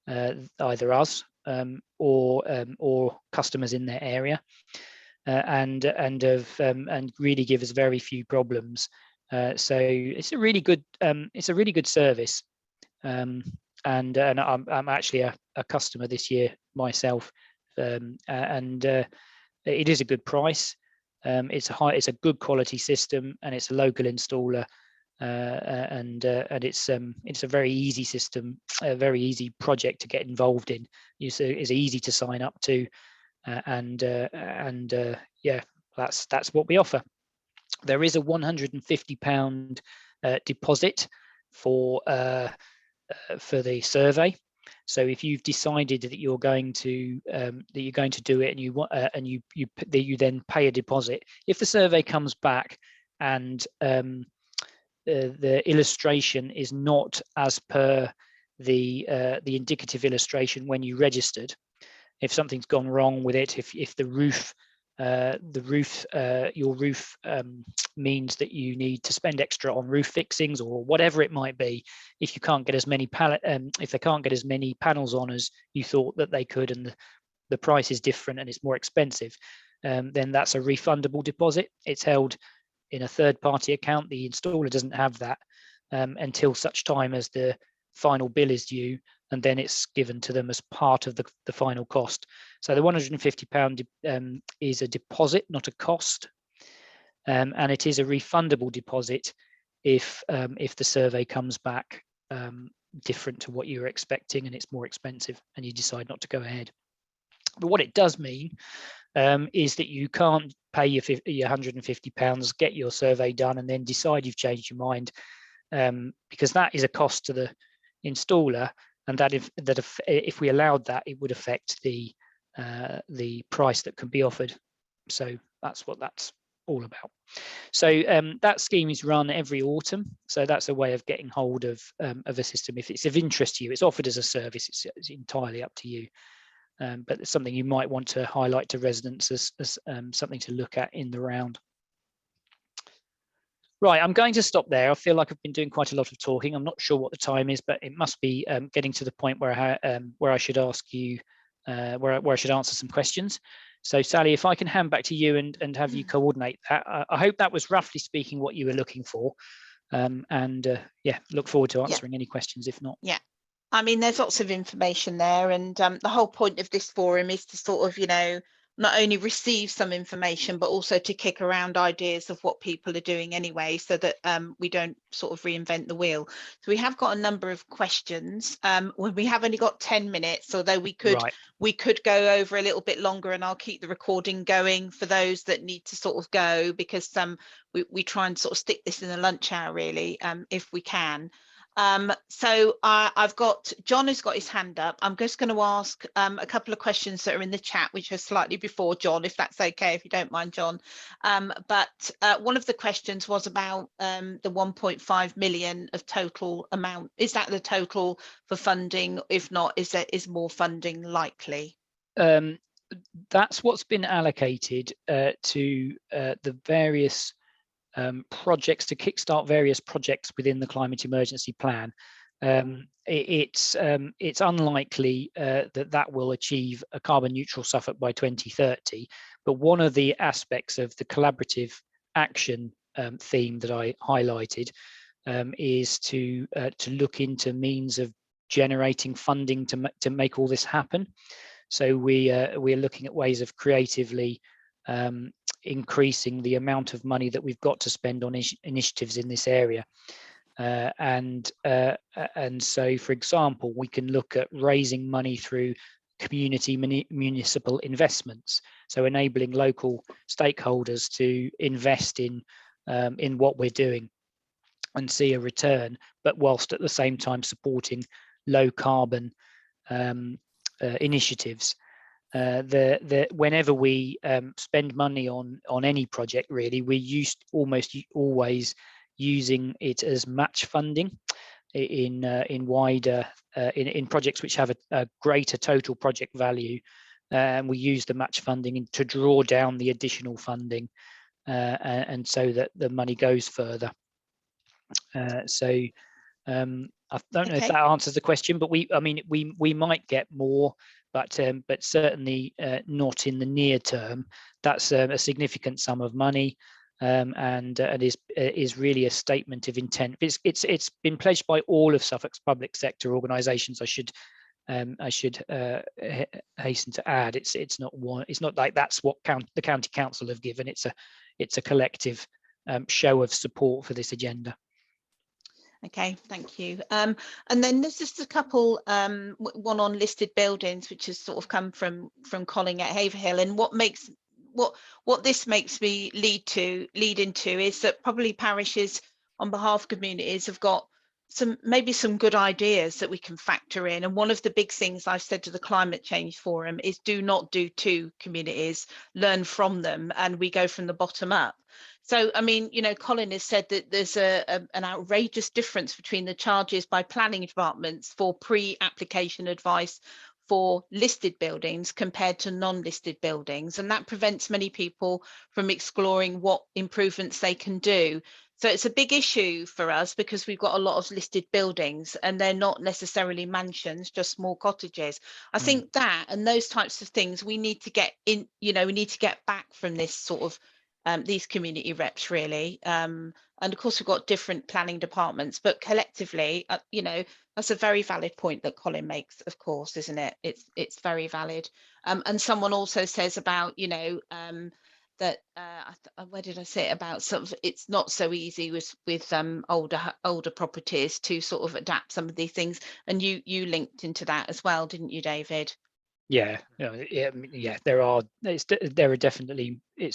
us or customers in their area, and really give us very few problems. So it's a really good service, and I'm actually a customer this year myself, and it is a good price. It's a good quality system, and it's a local installer, and it's a very easy system, a very easy project to get involved in. It's easy to sign up to, yeah, that's what we offer. There is a £150 deposit for the survey. So if you've decided that you're going to do it, and you want and you then pay a deposit, if the survey comes back and the illustration is not as per the indicative illustration when you registered, if something's gone wrong with it, if the roof your roof means that you need to spend extra on roof fixings or whatever it might be, if you can't get as many if they can't get as many panels on as you thought that they could, and the price is different and it's more expensive, then that's a refundable deposit. It's held in a third-party account. The installer doesn't have that until such time as the final bill is due, and then it's given to them as part of the final cost. So the £150 is a deposit, not a cost, and it is a refundable deposit if the survey comes back different to what you were expecting and it's more expensive and you decide not to go ahead. But what it does mean is that you can't pay your £150, get your survey done, and then decide you've changed your mind, because that is a cost to the installer, and that if we allowed that, it would affect the price that can be offered. So that's what that's all about. So that scheme is run every autumn. So that's a way of getting hold of a system. If it's of interest to you, it's offered as a service. It's entirely up to you. But it's something you might want to highlight to residents as something to look at in the round. Right, I'm going to stop there. I feel like I've been doing quite a lot of talking. I'm not sure what the time is, but it must be getting to the point where I should ask you, where I should answer some questions. So Sally, if I can hand back to you and have you coordinate that. I hope that was roughly speaking what you were looking for. Yeah, look forward to answering any questions if not. Yeah. I mean, there's lots of information there, and the whole point of this forum is to sort of, not only receive some information, but also to kick around ideas of what people are doing anyway, so that we don't sort of reinvent the wheel. So we have got a number of questions. When we have only got 10 minutes, although we could go over a little bit longer, and I'll keep the recording going for those that need to sort of go, because we try and sort of stick this in the lunch hour really, if we can. So I've got John has got his hand up. I'm just going to ask a couple of questions that are in the chat, which are slightly before John, if that's okay, if you don't mind, John. But one of the questions was about the 1.5 million of total amount. Is that the total for funding? If not, is more funding likely? That's what's been allocated to the various projects, to kickstart various projects within the climate emergency plan. It's unlikely that will achieve a carbon neutral Suffolk by 2030, but one of the aspects of the collaborative action theme that I highlighted is to look into means of generating funding to make all this happen. So we're looking at ways of creatively increasing the amount of money that we've got to spend on initiatives in this area, and so, for example, we can look at raising money through community municipal investments, so enabling local stakeholders to invest in what we're doing and see a return, but whilst at the same time supporting low carbon initiatives. Whenever we spend money on any project, really, we're almost always using it as match funding in wider in projects which have a greater total project value, and we use the match funding to draw down the additional funding, and so that the money goes further. I don't know if that answers the question, but we might get more, but certainly not in the near term. That's a significant sum of money, and is really a statement of intent. It's been pledged by all of Suffolk's public sector organisations. I should hasten to add, it's not one. It's not like that's what the county council have given. It's a collective show of support for this agenda. Okay, thank you. And then there's just a couple, one on listed buildings, which has sort of come from Colin at Haverhill, and what this makes me lead into is that probably parishes on behalf of communities have got maybe some good ideas that we can factor in. And one of the big things I've said to the Climate Change Forum is do not do two communities, learn from them, and we go from the bottom up. So, I mean, you know, Colin has said that there's an outrageous difference between the charges by planning departments for pre-application advice for listed buildings compared to non-listed buildings, and that prevents many people from exploring what improvements they can do. So it's a big issue for us because we've got a lot of listed buildings and they're not necessarily mansions, just small cottages. I think that and those types of things we need to get in, you know, we need to get back from this sort of these community reps really. And of course we've got different planning departments, but collectively, you know, that's a very valid point that Colin makes, of course, isn't it? It's very valid. And someone also says about, you know, that where did I say it about sort of it's not so easy with older properties to sort of adapt some of these things, and you linked into that as well, didn't you, David? Yeah. It's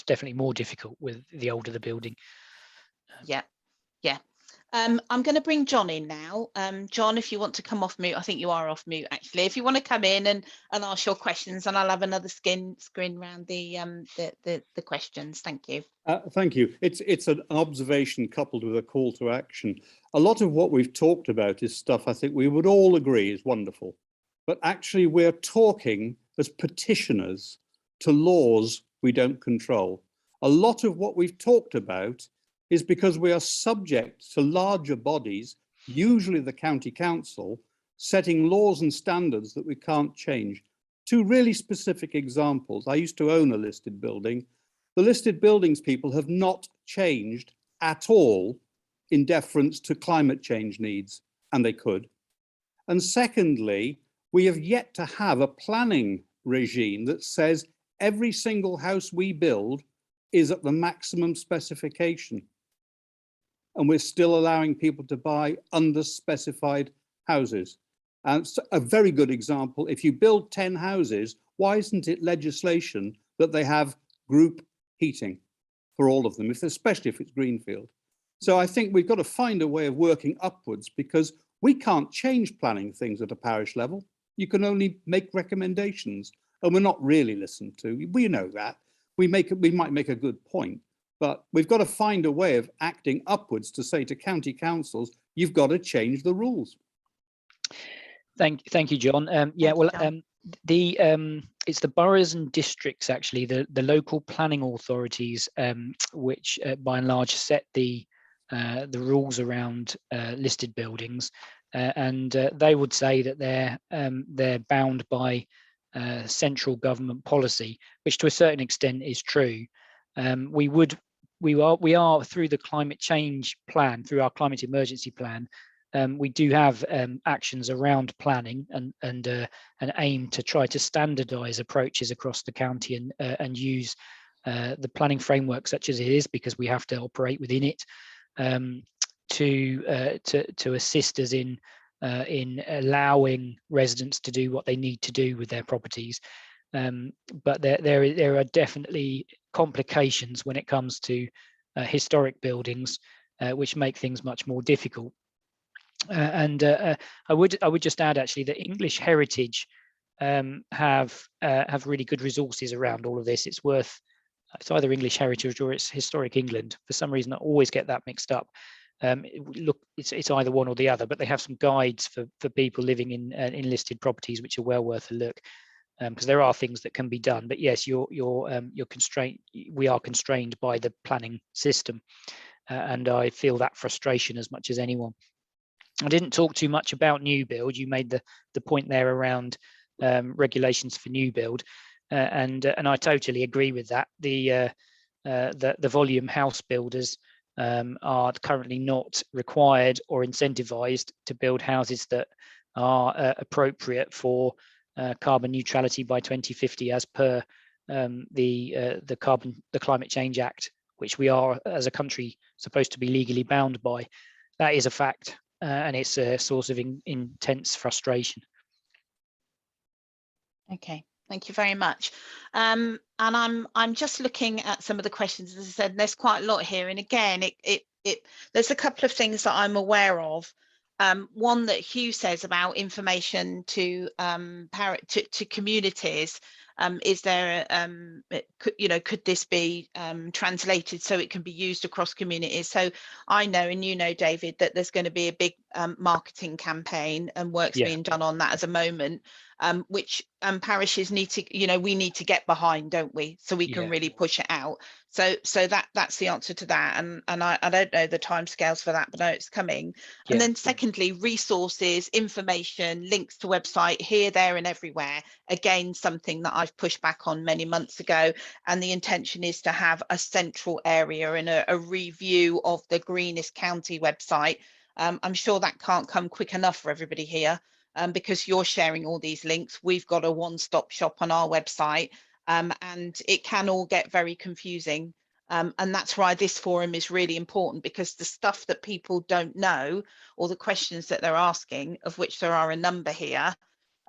definitely more difficult with the older the building. Yeah. I'm going to bring John in now. John, if you want to come off mute, I think you are off mute actually. If you want to come in and ask your questions, and I'll have another screen around the questions. Thank you. Thank you. It's an observation coupled with a call to action. A lot of what we've talked about is stuff I think we would all agree is wonderful, but actually we're talking as petitioners to laws we don't control. A lot of what we've talked about is because we are subject to larger bodies, usually the county council, setting laws and standards that we can't change. Two really specific examples. I used to own a listed building. The listed buildings people have not changed at all in deference to climate change needs, and they could. And secondly, we have yet to have a planning regime that says every single house we build is at the maximum specification. And we're still allowing people to buy underspecified houses. And a very good example, if you build 10 houses, why isn't it legislation that they have group heating for all of them, especially if it's greenfield? So I think we've got to find a way of working upwards, because we can't change planning things at a parish level. You can only make recommendations, and we're not really listened to. We know that. We might make a good point, but we've got to find a way of acting upwards to say to county councils, you've got to change the rules. Thank you, John. It's the boroughs and districts, actually, the local planning authorities, which by and large set the rules around listed buildings, and they would say that they're bound by central government policy, which to a certain extent is true. We are through the climate change plan, through our climate emergency plan, we do have actions around planning and aim to try to standardise approaches across the county and use the planning framework such as it is, because we have to operate within it, to assist us in allowing residents to do what they need to do with their properties. But there are definitely complications when it comes to historic buildings, which make things much more difficult. I would just add, actually, that English Heritage have really good resources around all of this. It's either English Heritage or it's Historic England. For some reason, I always get that mixed up. It's either one or the other, but they have some guides for people living in listed properties, which are well worth a look. Because there are things that can be done, but yes, you're constrained. We are constrained by the planning system, and I feel that frustration as much as anyone. I didn't talk too much about new build. You made the point there around regulations for new build, and I totally agree with that. The volume house builders are currently not required or incentivized to build houses that are appropriate for carbon neutrality by 2050, as per the Climate Change Act, which we are as a country supposed to be legally bound by. That is a fact, and it's a source of intense frustration. Okay, thank you very much. And I'm just looking at some of the questions. As I said, there's quite a lot here, and again, there's a couple of things that I'm aware of. One that Hugh says about information to communities. Is there, could this be translated so it can be used across communities? So I know, and you know, David, that there's going to be a big marketing campaign, and work's being done on that at the moment, which parishes need to, we need to get behind, don't we? So we can really push it out. So that's the answer to that. And I don't know the timescales for that, but I know it's coming. And then secondly, resources, information, links to website here, there, and everywhere. Again, something that I've pushed back on many months ago. And the intention is to have a central area and a review of the Greenest County website. I'm sure that can't come quick enough for everybody here, because you're sharing all these links. We've got a one-stop shop on our website, and it can all get very confusing. And that's why this forum is really important, because the stuff that people don't know, or the questions that they're asking, of which there are a number here,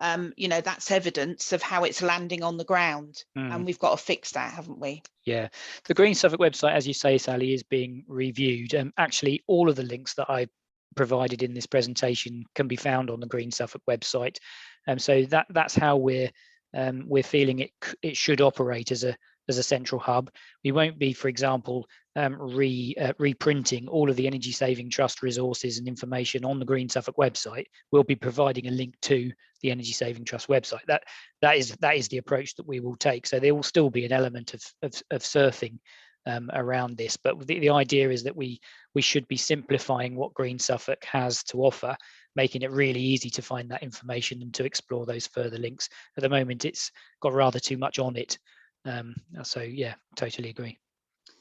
that's evidence of how it's landing on the ground. And we've got to fix that, haven't we? Yeah, the Green Suffolk website, as you say, Sally, is being reviewed. Actually, all of the links that I provided in this presentation can be found on the Green Suffolk website. So that's how we're feeling it should operate as a central hub. We won't be, for example, reprinting all of the Energy Saving Trust resources and information on the Green Suffolk website. We'll be providing a link to the Energy Saving Trust website. That is the approach that we will take. So there will still be an element of surfing around this, but the idea is that we should be simplifying what Green Suffolk has to offer, making it really easy to find that information and to explore those further links. At the moment, it's got rather too much on it. So yeah, totally agree.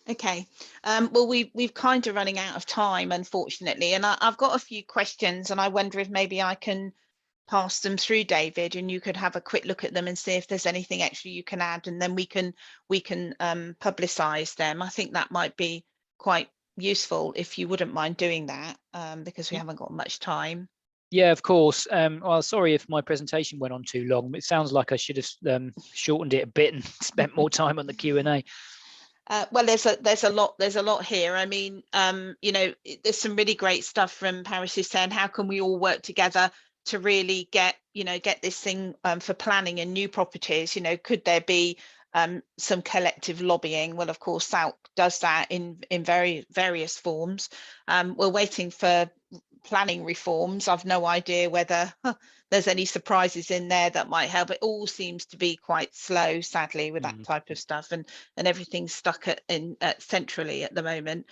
Okay, well, we've kind of running out of time, unfortunately, and I've got a few questions, and I wonder if maybe I can pass them through, David, and you could have a quick look at them and see if there's anything extra you can add, and then we can publicize them. I think that might be quite useful if you wouldn't mind doing that, because we haven't got much time. Yeah, of course. Well, sorry if my presentation went on too long. It sounds like I should have shortened it a bit and spent more time on the Q&A. Well, there's a lot here. I mean, there's some really great stuff from parishes saying, how can we all work together to really get this thing for planning and new properties? Could there be some collective lobbying? Well, of course, SALC does that in various forms. We're waiting for planning reforms. I've no idea whether there's any surprises in there that might help. It all seems to be quite slow, sadly, with that type of stuff, and everything's stuck centrally at the moment.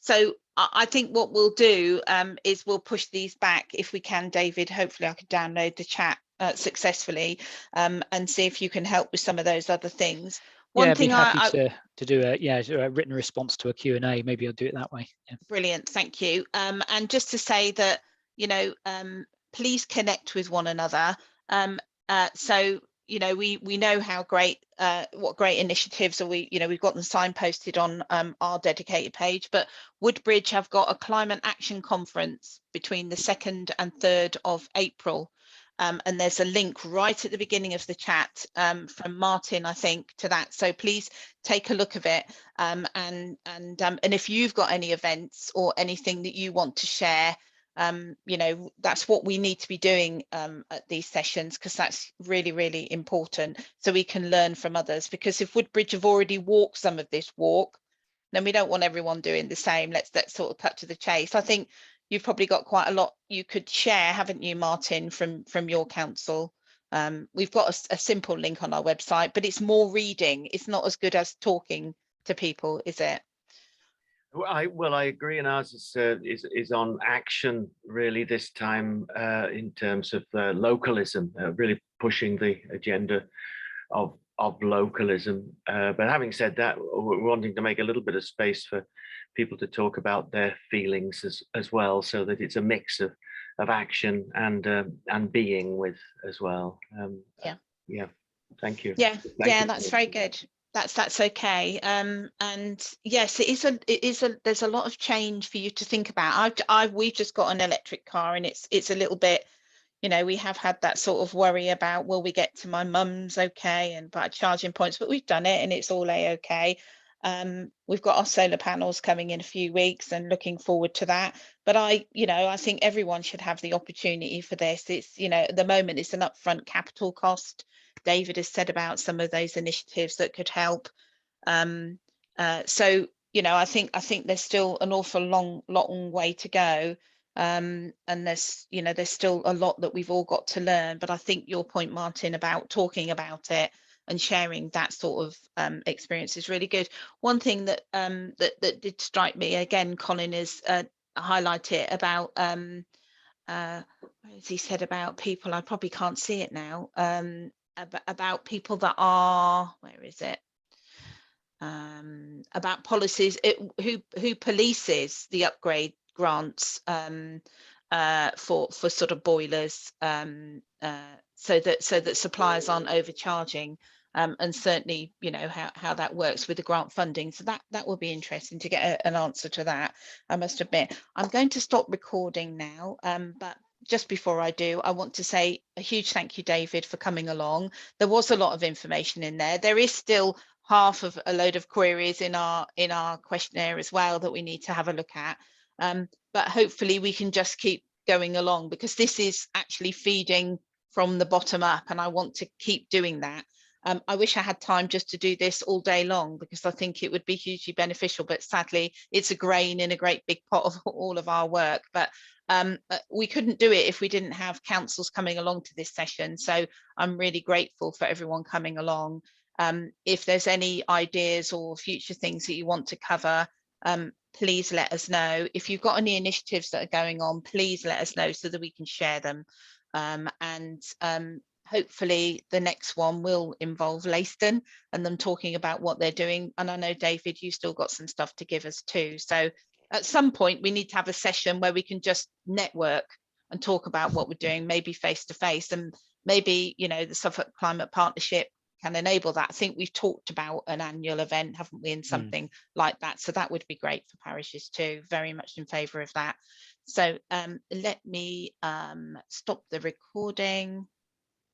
So I think what we'll do is we'll push these back if we can, David. Hopefully I could download the chat successfully, and see if you can help with some of those other things. One thing I'd be happy to do a written response to a Q&A. Maybe I'll do it that way. Yeah. Brilliant, thank you. And just to say that, please connect with one another. So we know how great, what great initiatives are we've got them signposted on our dedicated page, but Woodbridge have got a climate action conference between the 2nd and 3rd of April. And there's a link right at the beginning of the chat from Martin, I think, to that. So please take a look of it. And if you've got any events or anything that you want to share, that's what we need to be doing at these sessions, because that's really, really important, so we can learn from others. Because if Woodbridge have already walked some of this walk, then we don't want everyone doing the same. Let's sort of cut to the chase. I think you've probably got quite a lot you could share, haven't you, Martin, from your council? We've got a simple link on our website, but it's more reading. It's not as good as talking to people, is it? Well, I agree, and ours is on action really this time in terms of localism, really pushing the agenda of localism. But having said that, we're wanting to make a little bit of space for people to talk about their feelings as well, so that it's a mix of action and being with as well. Yeah. Thank you. Yeah, Thank yeah, you. that's very good. That's okay. And yes, there's a lot of change for you to think about. We've just got an electric car, and it's a little bit, you know, we have had that sort of worry about, will we get to my mum's okay and by charging points, but we've done it and it's all okay. We've got our solar panels coming in a few weeks and looking forward to that. But I think everyone should have the opportunity for this. It's, at the moment it's an upfront capital cost. David has said about some of those initiatives that could help. So, I think there's still an awful long way to go. And there's still a lot that we've all got to learn. But I think your point, Martin, about talking about it and sharing that sort of experience is really good. One thing that that did strike me again, Colin, is highlight it about as he said about people, I probably can't see it now, about people that are, where is it? About policies, who polices the upgrade grants for sort of boilers, so that suppliers aren't overcharging, and certainly how that works with the grant funding. So that will be interesting to get an answer to that. I must admit. I'm going to stop recording now, but just before I do, I want to say a huge thank you, David, for coming along. There was a lot of information in there. There is still half of a load of queries in our questionnaire as well that we need to have a look at, but hopefully we can just keep going along, because this is actually feeding from the bottom up, and I want to keep doing that. I wish I had time just to do this all day long, because I think it would be hugely beneficial, but sadly it's a grain in a great big pot of all of our work. But we couldn't do it if we didn't have councils coming along to this session, so I'm really grateful for everyone coming along. If there's any ideas or future things that you want to cover, please let us know. If you've got any initiatives that are going on, please let us know so that we can share them. And hopefully the next one will involve Leiston and them talking about what they're doing. And I know, David, you still got some stuff to give us too. So at some point we need to have a session where we can just network and talk about what we're doing, maybe face to face, and maybe, the Suffolk Climate Partnership can enable that. I think we've talked about an annual event, haven't we, in something like that. So that would be great for parishes too. Very much in favour of that. So let me stop the recording.